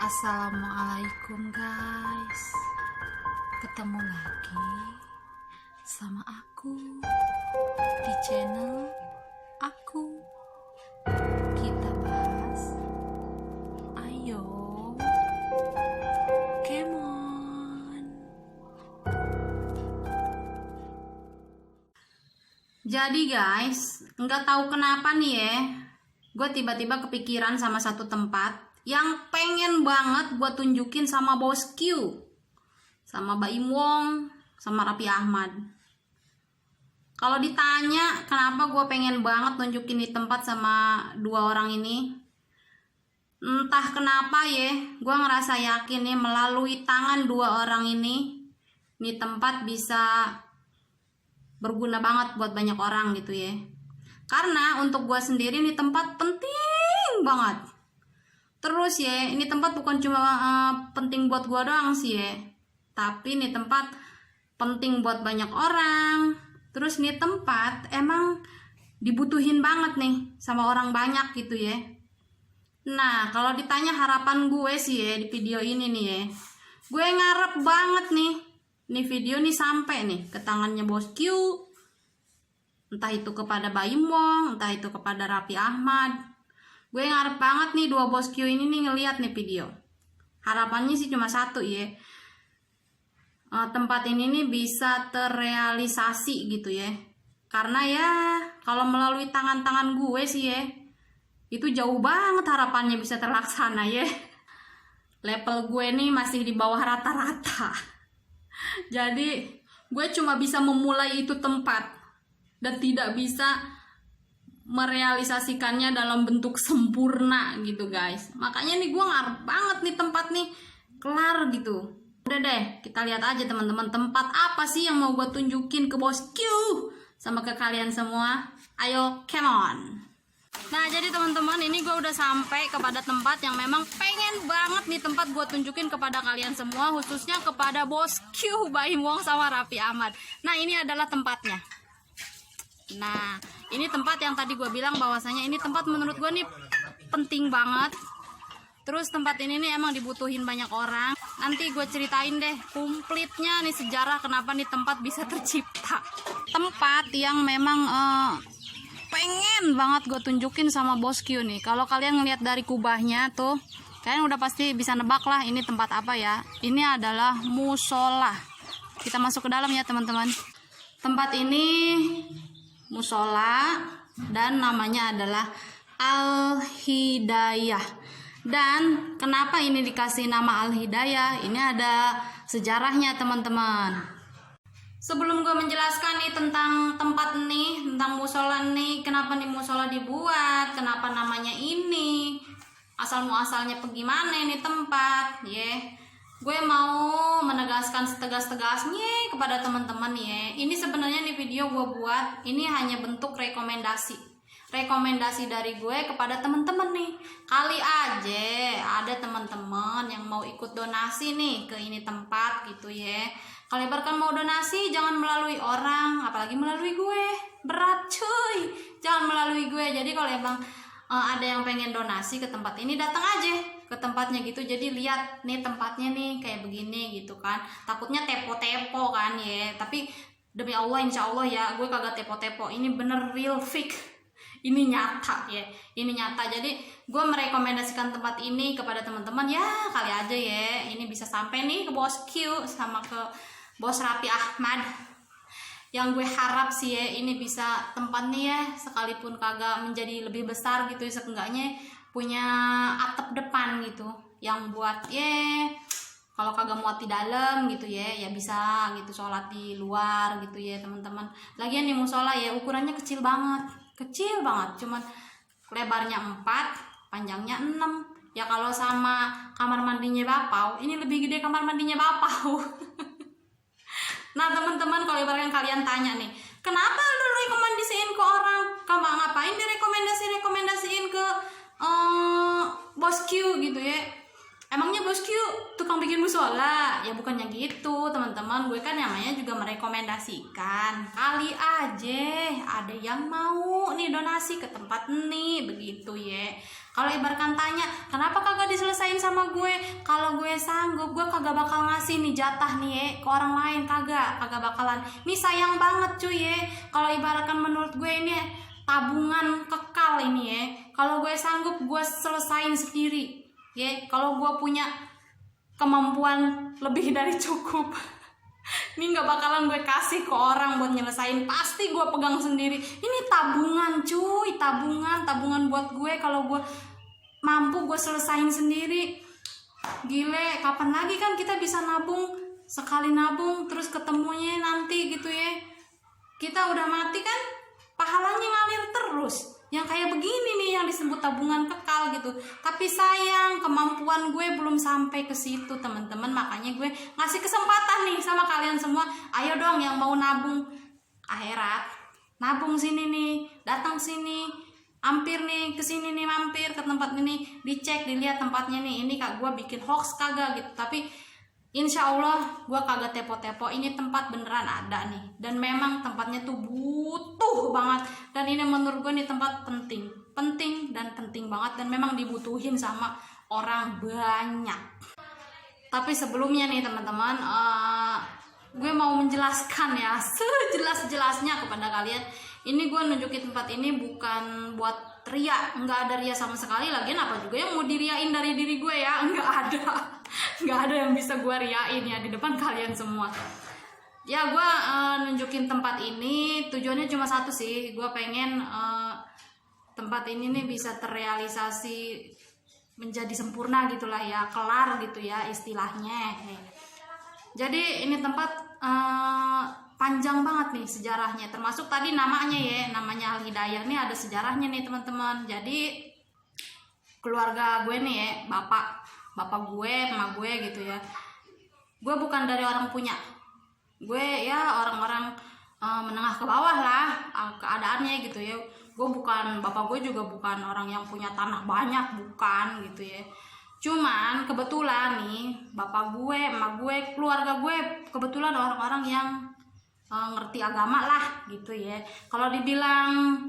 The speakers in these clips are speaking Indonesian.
Assalamualaikum guys, ketemu lagi sama aku di channel aku. Kita bahas, ayo come on. Jadi guys, nggak tahu kenapa nih ya, gue tiba-tiba kepikiran sama satu tempat yang pengen banget gue tunjukin sama Bos Q, sama Baim Wong, sama Raffi Ahmad. Kalau ditanya kenapa gue pengen banget tunjukin di tempat sama dua orang ini, entah kenapa ya, gue ngerasa yakin nih melalui tangan dua orang ini tempat bisa berguna banget buat banyak orang gitu ya. Karena untuk gue sendiri nih tempat penting banget. Terus ya, ini tempat bukan cuma penting buat gue doang sih ya, tapi ini tempat penting buat banyak orang. Terus ini tempat emang dibutuhin banget nih sama orang banyak gitu ya. Nah, kalau ditanya harapan gue sih ya di video ini nih ya, gue ngarep banget nih video nih sampai nih ke tangannya Bos Q, entah itu kepada Baim Wong, entah itu kepada Raffi Ahmad. Gue ngarep banget nih dua Bos Q ini nih ngeliat nih video. Harapannya sih cuma satu ya, tempat ini nih bisa terrealisasi gitu ya. Karena ya kalau melalui tangan-tangan gue sih ya, itu jauh banget harapannya bisa terlaksana ya. Level gue nih masih di bawah rata-rata. Jadi gue cuma bisa memulai itu tempat dan tidak bisa merealisasikannya dalam bentuk sempurna gitu guys. Makanya nih gue ngarep banget nih tempat nih kelar gitu. Udah deh, kita lihat aja teman-teman, tempat apa sih yang mau gue tunjukin ke Bos Q sama ke kalian semua. Ayo come on. Nah jadi teman-teman, ini gue udah sampai kepada tempat yang memang pengen banget nih tempat gue tunjukin kepada kalian semua, khususnya kepada Bos Q, Baim Wong sama Raffi Ahmad. Nah ini adalah tempatnya. Nah ini tempat yang tadi gue bilang bahwasanya ini tempat menurut gue nih penting banget. Terus tempat ini nih emang dibutuhin banyak orang. Nanti gue ceritain deh komplitnya nih sejarah kenapa nih tempat bisa tercipta. Tempat yang memang pengen banget gue tunjukin sama Bos Q nih. Kalau kalian ngeliat dari kubahnya tuh, kalian udah pasti bisa nebak lah ini tempat apa ya. Ini adalah musola. Kita masuk ke dalam ya teman-teman. Tempat ini musola dan namanya adalah Al-Hidayah. Dan kenapa ini dikasih nama Al-Hidayah? Ini ada sejarahnya teman-teman. Sebelum gue menjelaskan nih tentang tempat nih, tentang musola nih, kenapa nih musola dibuat, kenapa namanya ini, asal muasalnya bagaimana ini tempat, gue mau menegaskan setegas-tegasnya kepada teman-teman ya. Ini sebenarnya nih video gue buat, ini hanya bentuk rekomendasi dari gue kepada teman-teman nih. Kali aja ada teman-teman yang mau ikut donasi nih ke ini tempat gitu ya. Kalau ibaratkan mau donasi jangan melalui orang, apalagi melalui gue, berat cuy, jangan melalui gue. Jadi kalau emang ada yang pengen donasi ke tempat ini, datang aja ke tempatnya gitu. Jadi lihat nih tempatnya nih kayak begini gitu kan. Takutnya tepo-tepo kan ya. Tapi demi Allah insya Allah ya gue kagak tepo-tepo. Ini bener real fake. Ini nyata ya. Ini nyata. Jadi gue merekomendasikan tempat ini kepada teman-teman ya, kali aja ya ini bisa sampai nih ke Bos Q sama ke Bos Raffi Ahmad. Yang gue harap sih ya ini bisa tempat nih ya, sekalipun kagak menjadi lebih besar gitu ya, seenggaknya punya atap depan gitu yang buat kalau kagak muat di dalam gitu ya bisa gitu sholat di luar gitu ya teman-teman. Lagian nih musola ya ukurannya kecil banget, cuman lebarnya 4, panjangnya 6 ya. Kalau sama kamar mandinya bapau, ini lebih gede kamar mandinya bapau. Nah teman-teman, kalau ibaratkan kalian tanya nih, kenapa lu rekomendasiin ke orang? Kamu ngapain direkomendasiin ke Bos Q gitu ya? Emangnya Bos Q tukang bikin musola? Ya bukannya gitu teman-teman, gue kan namanya juga merekomendasikan. Kali aja ada yang mau nih donasi ke tempat nih begitu ya. Kalau ibaratkan tanya, kenapa kagak diselesain sama gue? Kalau gue sanggup, gue kagak bakal ngasih nih jatah nih ke orang lain, kagak bakalan. Ini sayang banget cuy Kalau ibaratkan menurut gue ini tabungan kekal ini Kalau gue sanggup, gue selesain sendiri Kalau gue punya kemampuan lebih dari cukup, ini nggak bakalan gue kasih ke orang buat nyelesain, pasti gue pegang sendiri. Ini tabungan cuy, tabungan buat gue. Kalau gue mampu, gue selesain sendiri. Gile, kapan lagi kan kita bisa nabung? Sekali nabung terus ketemunya nanti gitu kita udah mati kan pahalanya ngalir terus. Yang kayak begini nih yang disebut tabungan kekal gitu. Tapi sayang, kemampuan gue belum sampai ke situ teman-teman. Makanya gue ngasih kesempatan nih sama kalian semua. Ayo dong yang mau nabung akhirat, nabung sini nih, datang sini, mampir nih ke sini nih, mampir ke tempat ini, dicek, dilihat tempatnya nih. Ini kak gue bikin hoax kagak gitu. Tapi insya Allah gue kagak tepo-tepo, ini tempat beneran ada nih, dan memang tempatnya tuh butuh banget, dan ini menurut gue nih tempat penting dan penting banget, dan memang dibutuhin sama orang banyak. Tapi sebelumnya nih teman-teman, gue mau menjelaskan ya sejelas-jelasnya kepada kalian. Ini gue nunjukin tempat ini bukan buat ria, nggak ada ria sama sekali. Lagian apa juga yang mau diriain dari diri gue ya, nggak ada yang bisa gue riain ya di depan kalian semua. Ya gue nunjukin tempat ini tujuannya cuma satu sih, gue pengen tempat ini nih bisa terrealisasi menjadi sempurna gitulah ya, kelar gitu ya istilahnya. Jadi ini tempat panjang banget nih sejarahnya, termasuk tadi namanya Al Hidayah nih ada sejarahnya nih teman-teman. Jadi keluarga gue nih bapak gue, emak gue gitu ya, gue bukan dari orang punya, gue ya orang-orang menengah ke bawah lah keadaannya gitu ya. Bapak gue juga bukan orang yang punya tanah banyak, bukan gitu ya. Cuman kebetulan nih bapak gue, emak gue, keluarga gue kebetulan orang-orang yang ngerti agama lah gitu ya. Kalau dibilang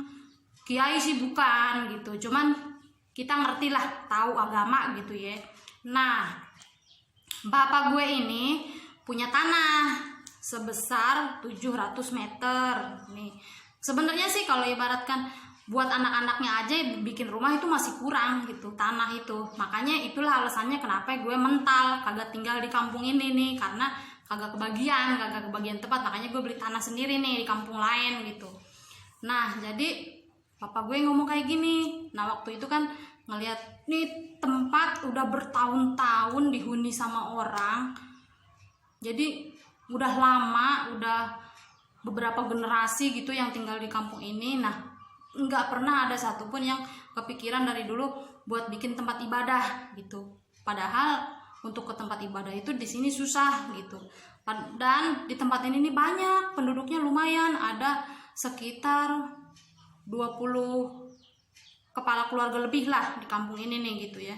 kiai sih bukan gitu, cuman kita ngerti lah, tahu agama gitu ya. Nah, bapak gue ini punya tanah sebesar 700 meter nih. Sebenarnya sih kalau ibaratkan buat anak-anaknya aja bikin rumah itu masih kurang gitu tanah itu. Makanya itulah alasannya kenapa gue mental kagak tinggal di kampung ini nih, karena kagak kebagian tempat. Makanya gue beli tanah sendiri nih di kampung lain gitu. Nah, jadi papa gue ngomong kayak gini. Nah, waktu itu kan ngelihat nih tempat udah bertahun-tahun dihuni sama orang. Jadi udah lama, udah beberapa generasi gitu yang tinggal di kampung ini. Nah, nggak pernah ada satupun yang kepikiran dari dulu buat bikin tempat ibadah gitu. Padahal untuk ke tempat ibadah itu di sini susah gitu. Dan di tempat ini nih banyak penduduknya, lumayan ada sekitar 20 kepala keluarga lebih lah di kampung ini nih gitu ya.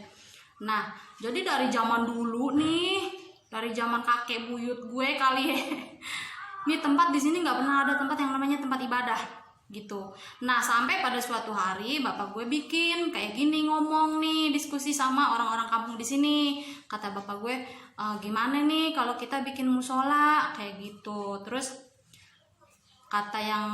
Nah, jadi dari zaman dulu nih, dari zaman kakek buyut gue kali ya, ini tempat di sini nggak pernah ada tempat yang namanya tempat ibadah gitu. Nah, sampai pada suatu hari bapak gue bikin kayak gini, ngomong nih, diskusi sama orang-orang kampung di sini. Kata bapak gue, gimana nih kalau kita bikin musola kayak gitu. Terus kata yang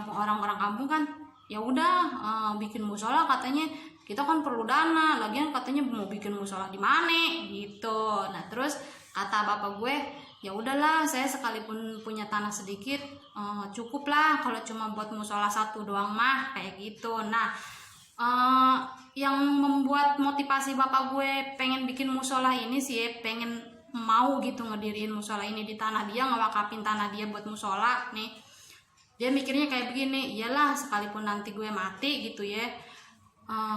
orang-orang kampung kan, ya udah bikin musola, katanya kita kan perlu dana, lagian katanya mau bikin musola di mana gitu. Nah, terus kata bapak gue, ya udahlah, saya sekalipun punya tanah sedikit cukup lah kalau cuma buat musola satu doang mah kayak gitu. Nah, yang membuat motivasi bapak gue pengen bikin musola ini sih, pengen mau gitu ngediriin musola ini di tanah dia, ngewakafin tanah dia buat musola nih. Dia mikirnya kayak begini, iyalah sekalipun nanti gue mati gitu ya,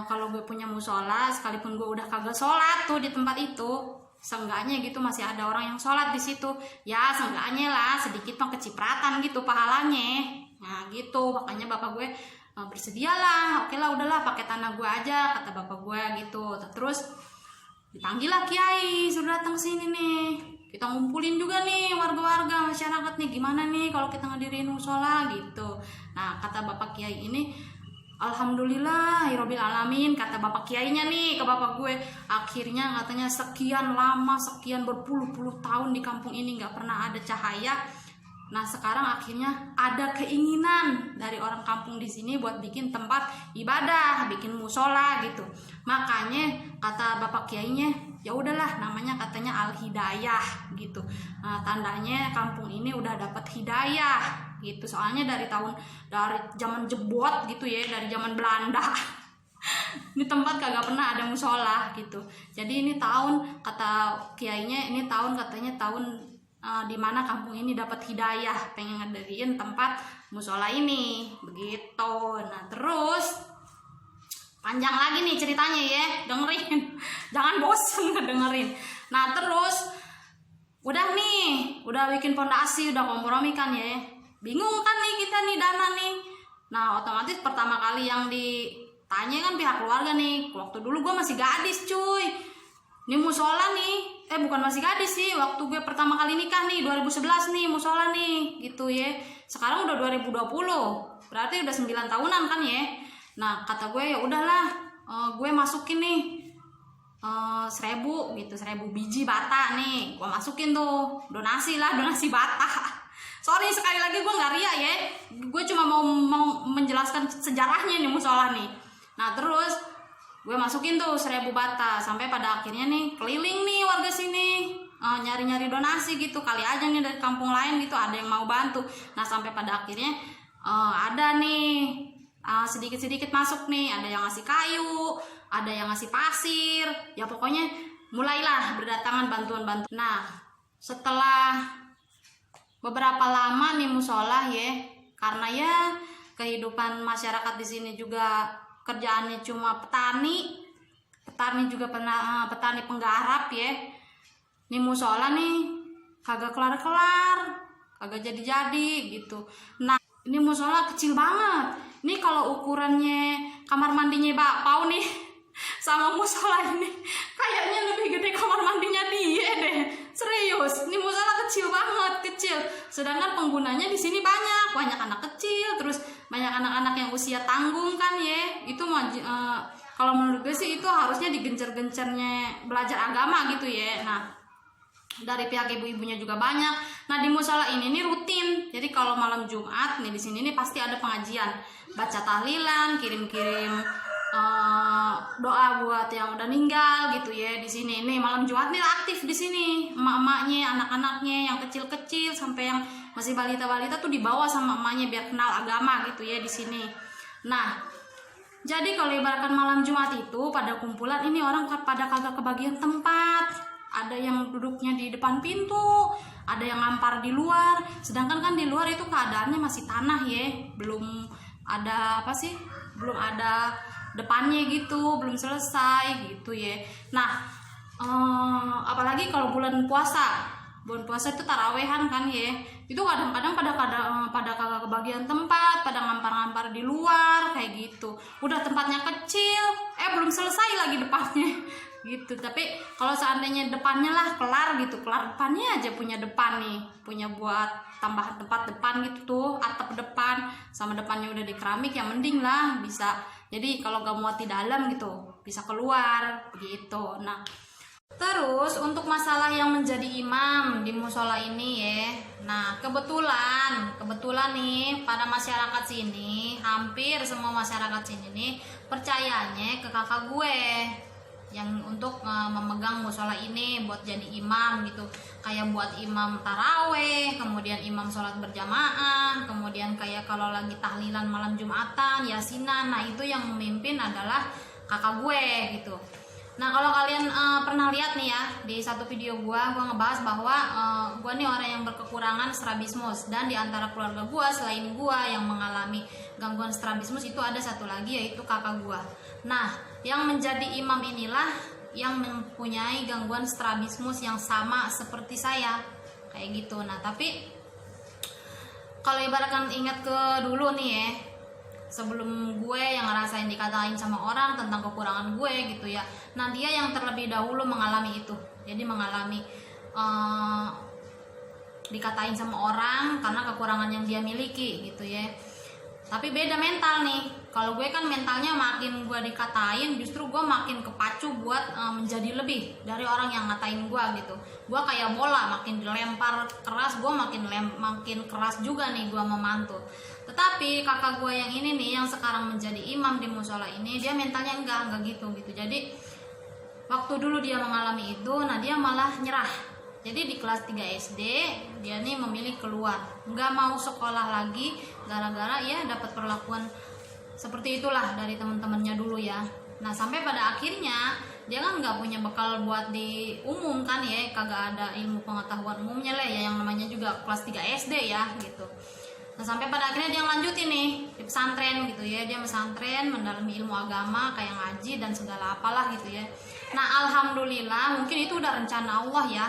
kalau gue punya musola, sekalipun gue udah kagak sholat tuh di tempat itu, seenggaknya gitu masih ada orang yang sholat di situ ya, seenggaknya lah sedikit mah kecipratan gitu pahalanya. Nah gitu, makanya bapak gue bersedialah, oke lah udahlah pakai tanah gue aja kata bapak gue gitu. Terus dipanggil lah kiai, suruh datang sini nih, kita ngumpulin juga nih warga-warga masyarakat nih, gimana nih kalau kita ngediriin musola gitu. Nah, kata bapak kiai ini, Alhamdulillah, Robbil alamin, kata bapak kiainya nih ke bapak gue. Akhirnya katanya sekian lama, sekian berpuluh-puluh tahun di kampung ini nggak pernah ada cahaya. Nah sekarang akhirnya ada keinginan dari orang kampung di sini buat bikin tempat ibadah, bikin musola gitu. Makanya kata bapak kiainya, ya udahlah namanya katanya Al Hidayah gitu. Nah, tandanya kampung ini udah dapat hidayah gitu. Soalnya dari zaman jebot gitu ya, dari zaman Belanda. Ini tempat kagak pernah ada musola gitu. Jadi ini tahun kata kiainya, ini tahun katanya tahun dimana kampung ini dapat hidayah, pengen ngediriin tempat musola ini begitu. Nah terus panjang lagi nih ceritanya ya, dengerin. Jangan bosen ngedengerin. Nah terus udah bikin fondasi, udah kompromi kan ya. Bingung kan nih kita nih dana nih. Nah otomatis pertama kali yang ditanya kan pihak keluarga nih. Waktu dulu gue masih gadis cuy. Ini musola nih, bukan masih gadis sih. Waktu gue pertama kali nikah nih 2011 nih musola nih gitu ya. Sekarang udah 2020. Berarti udah 9 tahunan kan ya. Nah kata gue ya udahlah, gue masukin nih 1.000 gitu, 1.000 biji bata nih. Gue masukin tuh donasi bata. Sorry sekali lagi gue nggak ria ya, gue cuma mau menjelaskan sejarahnya nih musola nih. Nah terus gue masukin tuh 1.000 bata, sampai pada akhirnya nih keliling nih warga sini nyari-nyari donasi gitu, kali aja nih dari kampung lain gitu ada yang mau bantu. Nah sampai pada akhirnya ada nih sedikit-sedikit masuk nih, ada yang ngasih kayu, ada yang ngasih pasir, ya pokoknya mulailah berdatangan bantuan-bantuan. Nah setelah beberapa lama nih musola ya, karena ya kehidupan masyarakat di sini juga kerjaannya cuma petani juga petani penggarap ya. Nih musola nih kagak kelar-kelar, kagak jadi-jadi gitu. Nah ini musola kecil banget. Ini kalau ukurannya kamar mandinya Bakpao nih sama musola ini kayaknya lebih gede kamar mandinya dia deh. Serius, ini musola kecil banget, kecil. Sedangkan penggunanya di sini banyak anak kecil, terus banyak anak-anak yang usia tanggung kan ya. Itu kalau menurut gue sih itu harusnya digencer-gencernya belajar agama gitu ya. Nah dari pihak ibu-ibunya juga banyak. Nah di musola ini nih rutin. Jadi kalau malam Jumat nih di sini nih pasti ada pengajian, baca tahlilan, kirim-kirim doa buat yang udah meninggal gitu ya. Di sini nih malam Jumat nih aktif di sini, emak-emaknya, anak-anaknya yang kecil-kecil sampai yang masih balita-balita tuh dibawa sama emaknya biar kenal agama gitu ya di sini. Nah jadi kalau ibaratkan malam Jumat itu pada kumpulan ini orang pada kagak kebagian tempat. Ada yang duduknya di depan pintu, ada yang ngampar di luar. Sedangkan kan di luar itu keadaannya masih tanah ya, belum ada belum ada depannya gitu, belum selesai gitu ya. Nah apalagi kalau bulan puasa itu tarawehan kan ya, itu kadang-kadang pada kagak kebagian tempat, pada ngampar-ngampar di luar kayak gitu. Udah tempatnya kecil, belum selesai lagi depannya gitu. Tapi kalau seandainya depannya lah kelar gitu, kelar depannya aja, punya depan nih, punya buat tambahan tempat depan gitu tuh, atap depan sama depannya udah di keramik ya mending lah bisa. Jadi kalau gak muat di dalam gitu bisa keluar begitu. Nah terus untuk masalah yang menjadi imam di musola ini ya, nah kebetulan nih pada masyarakat sini, hampir semua masyarakat sini nih percayanya ke kakak gue yang untuk memegang musola ini buat jadi imam gitu. Kayak buat imam taraweh, kemudian imam sholat berjamaah, kemudian kayak kalau lagi tahlilan malam Jumatan, yasinan, nah itu yang memimpin adalah kakak gue gitu. Nah kalau kalian pernah lihat nih ya, di satu video gue ngebahas bahwa gue nih orang yang berkekurangan strabismus, dan di antara keluarga gue selain gue yang mengalami gangguan strabismus itu ada satu lagi yaitu kakak gue. Nah yang menjadi imam inilah yang mempunyai gangguan strabismus yang sama seperti saya kayak gitu. Nah tapi kalau ibaratkan ingat ke dulu nih ya, sebelum gue yang ngerasain dikatain sama orang tentang kekurangan gue gitu ya, nah dia yang terlebih dahulu mengalami itu. Jadi mengalami dikatain sama orang karena kekurangan yang dia miliki gitu ya. Tapi beda mental nih, Kalau gue kan mentalnya makin gue dikatain, justru gue makin kepacu buat menjadi lebih dari orang yang ngatain gue gitu. Gue kayak bola, makin dilempar keras, gue makin keras juga nih gue memantul. Tetapi kakak gue yang ini nih, yang sekarang menjadi imam di musola ini, dia mentalnya enggak gitu. Jadi waktu dulu dia mengalami itu, nah dia malah nyerah. Jadi di kelas 3 SD dia nih memilih keluar, nggak mau sekolah lagi gara-gara ya dapat perlakuan seperti itulah dari teman-temannya dulu ya. Nah sampai pada akhirnya dia kan nggak punya bekal buat diumumkan ya, kagak ada ilmu pengetahuan umumnya lah ya, yang namanya juga kelas 3 SD ya gitu. Nah sampai pada akhirnya dia lanjutin nih di pesantren gitu ya, dia pesantren mendalami ilmu agama kayak ngaji dan segala apalah gitu ya. Nah alhamdulillah, mungkin itu udah rencana Allah ya.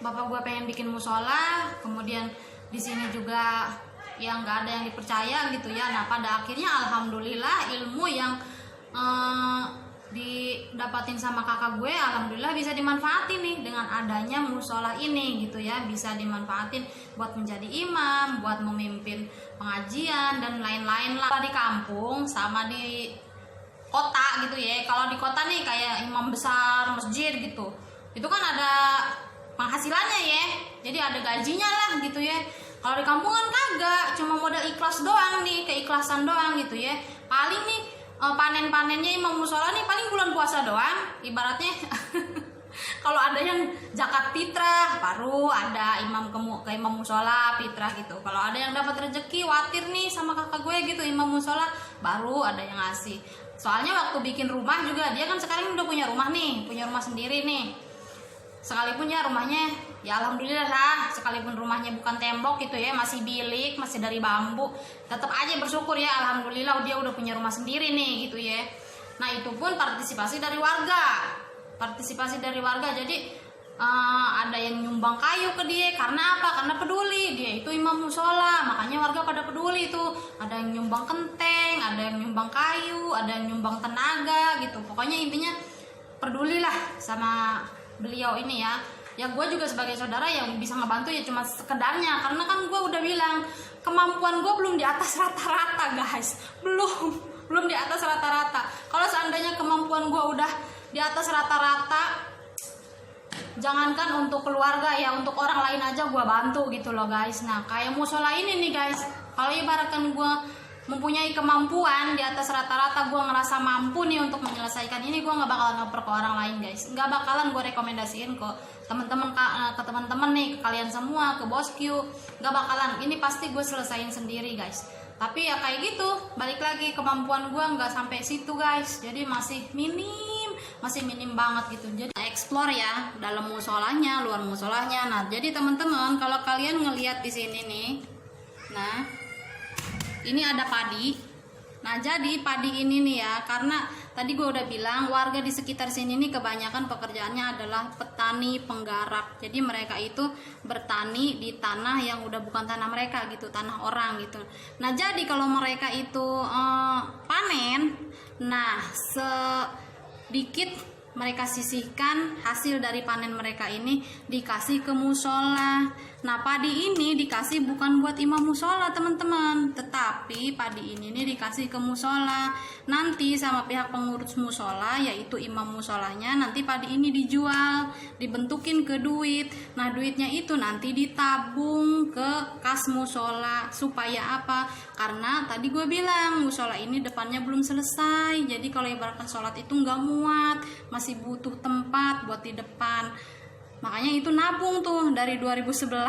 Bapak gue pengen bikin musola, kemudian di sini juga yang nggak ada yang dipercaya gitu ya. Nah pada akhirnya alhamdulillah ilmu yang didapatin sama kakak gue alhamdulillah bisa dimanfaatin nih dengan adanya musola ini gitu ya, bisa dimanfaatin buat menjadi imam, buat memimpin pengajian dan lain-lain lah di kampung sama di kota gitu ya. Kalau di kota nih kayak imam besar masjid gitu, itu kan ada penghasilannya ya, jadi ada gajinya lah gitu ya. Kalau di kampung kan kagak, cuma modal ikhlas doang nih, keikhlasan doang gitu ya. Paling nih panen-panennya imam musola nih paling bulan puasa doang ibaratnya. Kalau ada yang zakat fitrah baru ada imam ke imam musola fitrah gitu. Kalau ada yang dapat rezeki watir nih sama kakak gue gitu imam musola, baru ada yang ngasih. Soalnya waktu bikin rumah juga dia kan sekarang udah punya rumah nih, punya rumah sendiri nih. Sekalipun ya rumahnya ya alhamdulillah lah, sekalipun rumahnya bukan tembok gitu ya, masih bilik, masih dari bambu, tetap aja bersyukur ya alhamdulillah dia udah punya rumah sendiri nih gitu ya. Nah itu pun partisipasi dari warga, jadi ada yang nyumbang kayu ke dia. Karena apa? Karena peduli, dia itu imam musola, makanya warga pada peduli tuh. Ada yang nyumbang kenteng, ada yang nyumbang kayu, ada yang nyumbang tenaga gitu. Pokoknya intinya pedulilah sama beliau ini ya. Ya gue juga sebagai saudara yang bisa ngebantu ya cuma sekedarnya, karena kan gue udah bilang kemampuan gue belum di atas rata-rata guys, belum di atas rata-rata. Kalau seandainya kemampuan gue udah di atas rata-rata, jangankan untuk keluarga ya, untuk orang lain aja gue bantu gitu loh guys. Nah kayak musola ini nih guys, kalau ibaratkan gue mempunyai kemampuan di atas rata-rata, gue ngerasa mampu nih untuk menyelesaikan ini, gue nggak bakalan ngoper ke orang lain guys, nggak bakalan gue rekomendasiin ke teman-teman nih, ke kalian semua, ke bosku, nggak bakalan. Ini pasti gue selesain sendiri guys. Tapi ya kayak gitu, balik lagi kemampuan gue nggak sampai situ guys, jadi masih minim banget gitu. Jadi explore ya dalam musolanya, luar musolanya. Nah jadi teman-teman kalau kalian ngelihat di sini nih, nah ini ada padi. Nah jadi padi ini nih ya, karena tadi gue udah bilang warga di sekitar sini nih kebanyakan pekerjaannya adalah petani penggarap. Jadi mereka itu bertani di tanah yang udah bukan tanah mereka gitu, tanah orang gitu. Nah jadi kalau mereka itu panen, nah sedikit mereka sisihkan hasil dari panen mereka ini dikasih ke musola. Nah padi ini dikasih bukan buat imam musola teman-teman, tetapi padi ini nih dikasih ke musola. Nanti sama pihak pengurus musola, yaitu imam musolanya, nanti padi ini dijual, dibentukin ke duit. Nah duitnya itu nanti ditabung ke kas musola. Supaya apa? Karena tadi gue bilang musola ini depannya belum selesai, jadi kalau ibaratkan sholat itu nggak muat, masih butuh tempat buat di depan. Makanya itu nabung tuh dari 2011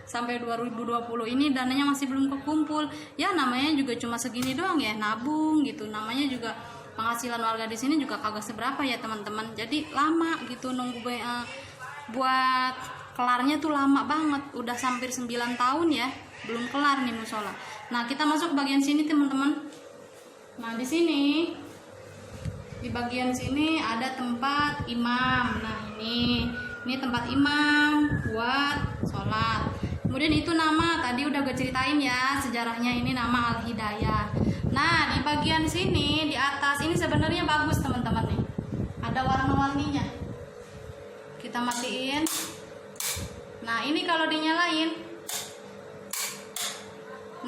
sampai 2020 ini dananya masih belum kekumpul. Ya namanya juga cuma segini doang ya, nabung gitu. Namanya juga penghasilan warga di sini juga kagak seberapa ya teman-teman. Jadi lama gitu nunggu buat kelarnya tuh lama banget. Udah hampir 9 tahun ya belum kelar nih musola. Nah kita masuk ke bagian sini teman-teman. Nah di sini, di bagian sini ada tempat imam. Nah ini tempat imam buat sholat. Kemudian itu nama tadi udah gue ceritain ya sejarahnya, ini nama Al-Hidayah. Nah di bagian sini di atas ini sebenarnya bagus teman-teman nih, ada warna-warninya. Kita matiin. Nah ini kalau dinyalain,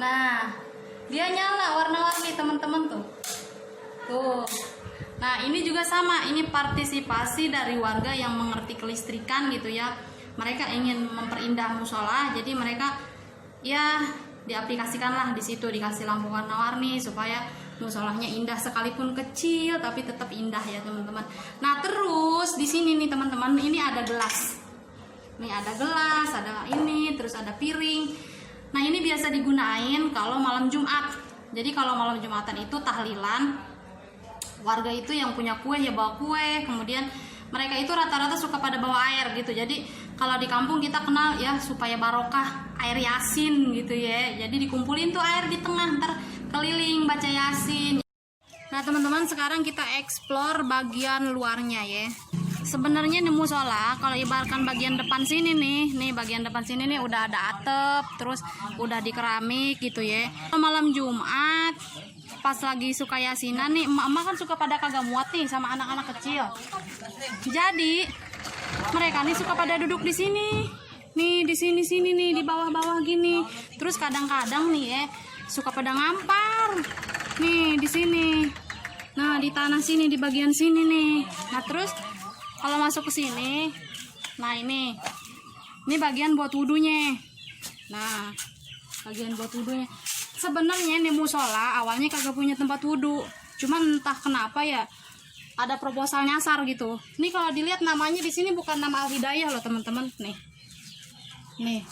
nah Dia nyala warna-warni teman-teman tuh. Tuh. Nah, ini juga sama, ini partisipasi dari warga yang mengerti kelistrikan gitu ya. Mereka ingin memperindah musola, jadi mereka ya diaplikasikanlah di situ, dikasih lampu warna-warni supaya musolahnya indah, sekalipun kecil tapi tetap indah ya teman-teman. Nah, terus di sini nih teman-teman, ini ada gelas. Nih ada gelas, ada ini, terus ada piring. Nah, ini biasa digunain kalau malam Jumat. Jadi kalau malam Jumatan itu tahlilan, warga itu yang punya kue ya bawa kue, kemudian mereka itu rata-rata suka pada bawa air gitu. Jadi kalau di kampung kita kenal ya supaya barokah air yasin gitu ya. Jadi dikumpulin tuh air di tengah, ntar keliling baca yasin. Nah teman-teman, sekarang kita explore bagian luarnya ya. Sebenarnya di musola kalau ibaratkan bagian depan sini nih bagian depan sini nih udah ada atap, terus udah di keramik gitu ya. Malam Jumat pas lagi suka yasinan nih, emak-emak kan suka pada kagak muat nih sama anak-anak kecil. Jadi mereka nih suka pada duduk di sini. Nih di sini nih di bawah-bawah gini. Terus kadang-kadang nih ya suka pada ngampar. Nih di sini. Nah, di tanah sini di bagian sini nih. Nah, terus kalau masuk ke sini, nah ini bagian buat wudhunya. Nah, bagian buat wudhunya. Sebenarnya nih musola awalnya kagak punya tempat wudhu, cuman entah kenapa ya ada proposal nyasar gitu. Nih kalau dilihat namanya di sini bukan nama Al Hidayah loh teman-teman. Nih,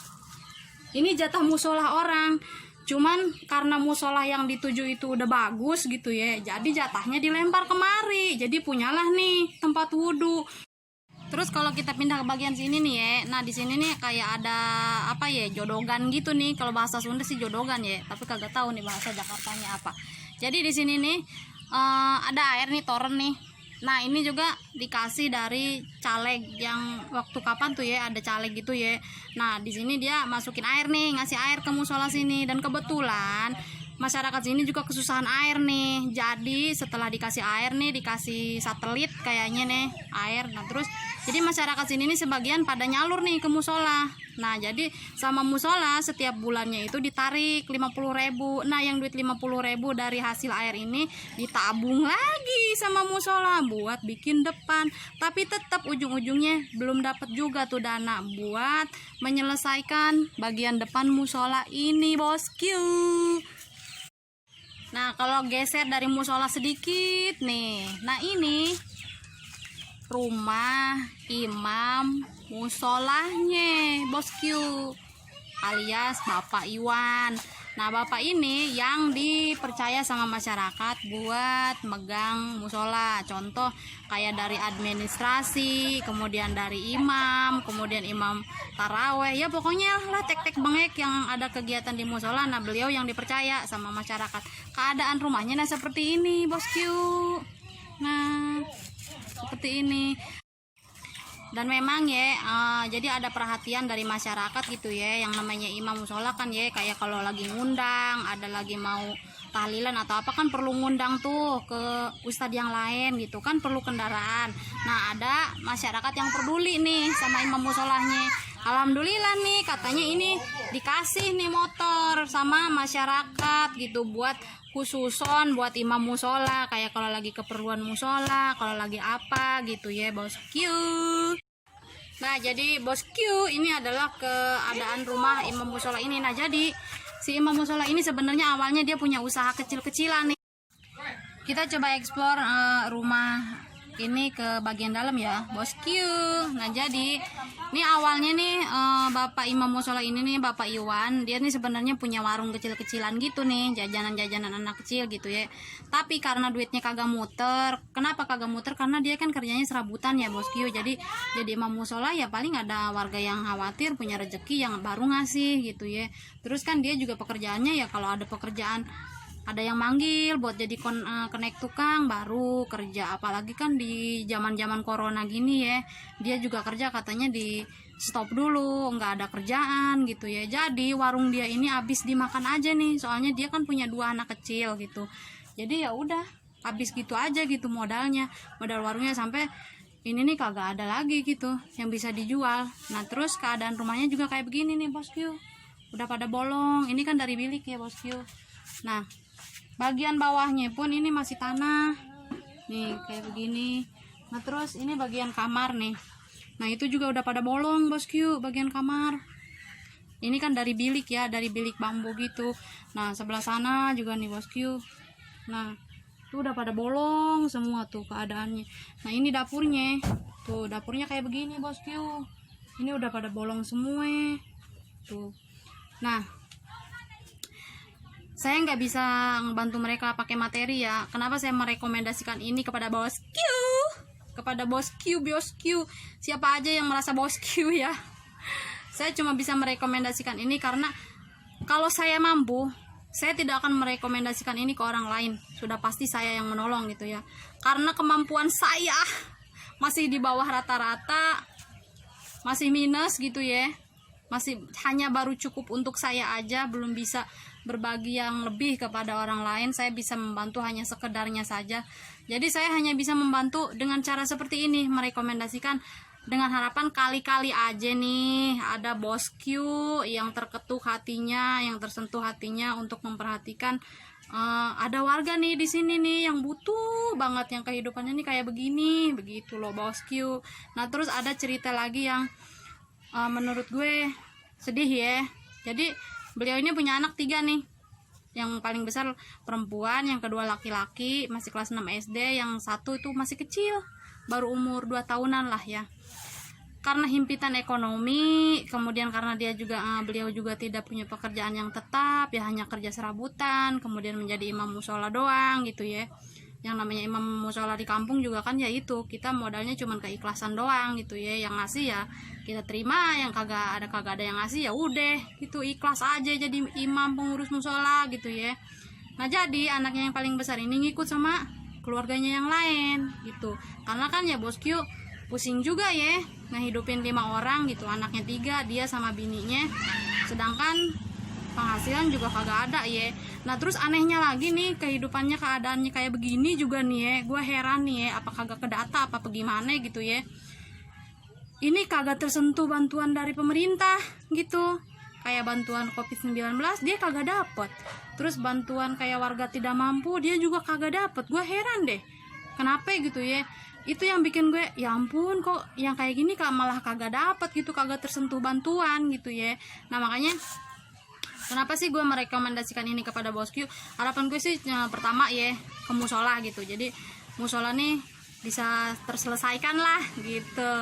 ini jatah musola orang. Cuman karena musola yang dituju itu udah bagus gitu ya, jadi jatahnya dilempar kemari. Jadi punyalah nih tempat wudhu. Terus kalau kita pindah ke bagian sini nih ya, nah di sini nih kayak ada apa ya, jodogan gitu nih. Kalau bahasa Sunda sih jodogan ya, tapi kagak tahu nih bahasa Jakartanya apa. Jadi di sini nih ada air nih, toren nih. Nah ini juga dikasih dari caleg yang waktu kapan tuh ya ada caleg gitu ya. Nah di sini dia masukin air nih, ngasih air ke musola sini. Dan kebetulan masyarakat sini juga kesusahan air nih. Jadi setelah dikasih air nih, dikasih satelit kayaknya nih air. Nah terus jadi masyarakat sini nih sebagian pada nyalur nih ke musola. Nah jadi sama musola setiap bulannya itu ditarik 50.000. Nah yang duit 50.000 dari hasil air ini ditabung lagi sama musola buat bikin depan. Tapi tetap ujung-ujungnya belum dapat juga tuh dana buat menyelesaikan bagian depan musola ini bosku. Nah kalau geser dari musola sedikit nih, nah ini rumah imam musolahnya bosku, alias Bapak Iwan. Nah Bapak ini yang dipercaya sama masyarakat buat megang musola. Contoh kayak dari administrasi, kemudian dari imam, kemudian imam taraweh. Ya pokoknya lah tek-tek bengek yang ada kegiatan di musola. Nah beliau yang dipercaya sama masyarakat. Keadaan rumahnya nah seperti ini bosku. Nah seperti ini. Dan memang ya jadi ada perhatian dari masyarakat gitu ya, yang namanya imam musola kan ya, kayak kalau lagi ngundang, ada lagi mau tahlilan atau apa kan perlu ngundang tuh ke ustadz yang lain gitu kan, perlu kendaraan. Nah ada masyarakat yang peduli nih sama imam musolahnya. Alhamdulillah nih katanya ini dikasih nih motor sama masyarakat gitu buat khususon buat imam musola, kayak kalau lagi keperluan musola, kalau lagi apa gitu ya bosku. Nah jadi bosku ini adalah keadaan rumah imam musola ini. Nah jadi si imam musola ini sebenarnya awalnya dia punya usaha kecil-kecilan nih. Kita coba explore rumah ini ke bagian dalam ya bosku. Nah jadi ini awalnya nih Bapak imam musola ini nih Bapak Iwan, dia nih sebenarnya punya warung kecil-kecilan gitu nih, jajanan-jajanan anak kecil gitu ya. Tapi karena duitnya kagak muter. Kenapa kagak muter? Karena dia kan kerjanya serabutan ya bosku. Jadi imam musola ya paling ada warga yang khawatir punya rezeki yang baru ngasih gitu ya. Terus kan dia juga pekerjaannya ya kalau ada pekerjaan, ada yang manggil buat jadi connect tukang baru kerja. Apalagi kan di zaman corona gini ya, dia juga kerja katanya di stop dulu, nggak ada kerjaan gitu ya. Jadi warung dia ini habis dimakan aja nih, soalnya dia kan punya 2 anak kecil gitu. Jadi ya udah habis gitu aja gitu modal warungnya, sampai ini nih kagak ada lagi gitu yang bisa dijual. Nah terus keadaan rumahnya juga kayak begini nih bosku, udah pada bolong. Ini kan dari bilik ya bosku. Nah, bagian bawahnya pun ini masih tanah nih kayak begini. Nah terus ini bagian kamar nih, nah itu juga udah pada bolong bosku bagian kamar. Ini kan dari bilik ya, dari bilik bambu gitu. Nah sebelah sana juga nih bosku, nah itu udah pada bolong semua tuh keadaannya. Nah ini dapurnya tuh, dapurnya kayak begini bosku, ini udah pada bolong semua tuh. Nah saya nggak bisa ngebantu mereka pakai materi ya. Kenapa saya merekomendasikan ini kepada bosku? Kepada bosku, siapa aja yang merasa bosku ya. Saya cuma bisa merekomendasikan ini karena kalau saya mampu, saya tidak akan merekomendasikan ini ke orang lain. Sudah pasti saya yang menolong gitu ya. Karena kemampuan saya masih di bawah rata-rata, masih minus gitu ya. Masih hanya baru cukup untuk saya aja, belum bisa berbagi yang lebih kepada orang lain. Saya bisa membantu hanya sekedarnya saja. Jadi saya hanya bisa membantu dengan cara seperti ini, merekomendasikan dengan harapan kali-kali aja nih ada bosku yang terketuk hatinya, yang tersentuh hatinya untuk memperhatikan ada warga nih di sini nih yang butuh banget, yang kehidupannya nih kayak begini, begitu loh bosku. Nah terus ada cerita lagi yang menurut gue sedih ya. Jadi beliau ini punya anak 3 nih. Yang paling besar perempuan, yang kedua laki-laki, masih kelas 6 SD, yang satu itu masih kecil, baru umur 2 tahunan lah ya. Karena himpitan ekonomi, kemudian karena dia juga beliau juga tidak punya pekerjaan yang tetap, ya hanya kerja serabutan, kemudian menjadi imam musola doang gitu ya. Yang namanya imam musola di kampung juga kan ya itu, kita modalnya cuma keikhlasan doang gitu ya. Yang ngasih ya kita terima, yang kagak ada yang ngasih ya udah gitu, ikhlas aja jadi imam pengurus musola gitu ya. Nah jadi anaknya yang paling besar ini ngikut sama keluarganya yang lain gitu, karena kan ya bosku pusing juga ya ngehidupin 5 orang gitu, anaknya 3, dia sama bininya, sedangkan penghasilan juga kagak ada ya. Nah terus anehnya lagi nih, kehidupannya keadaannya kayak begini juga nih ya, gue heran nih ya, apa kagak kedata apa gimana gitu ya. Ini kagak tersentuh bantuan dari pemerintah gitu, kayak bantuan COVID-19 dia kagak dapet, terus bantuan kayak warga tidak mampu dia juga kagak dapet. Gue heran deh kenapa gitu ya. Itu yang bikin gue ya ampun, kok yang kayak gini malah kagak dapet gitu, kagak tersentuh bantuan gitu ya. Nah makanya kenapa sih gue merekomendasikan ini kepada bosku? Harapan gue sih pertama ya ke musola gitu, jadi musola nih bisa terselesaikan lah gitu.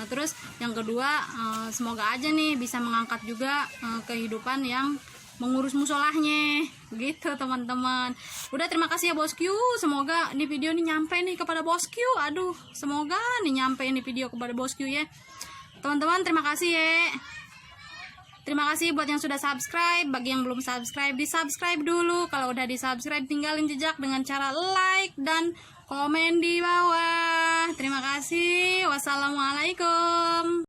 Nah terus yang kedua semoga aja nih bisa mengangkat juga kehidupan yang mengurus musolahnya gitu teman-teman. Udah, terima kasih ya bosku, semoga nih video ini nyampe nih kepada bosku. Aduh semoga nih nyampe ini video kepada bosku ya teman-teman. Terima kasih ya. Terima kasih buat yang sudah subscribe. Bagi yang belum subscribe, di subscribe dulu. Kalau udah di subscribe, tinggalin jejak dengan cara like dan komen di bawah. Terima kasih. Wassalamualaikum.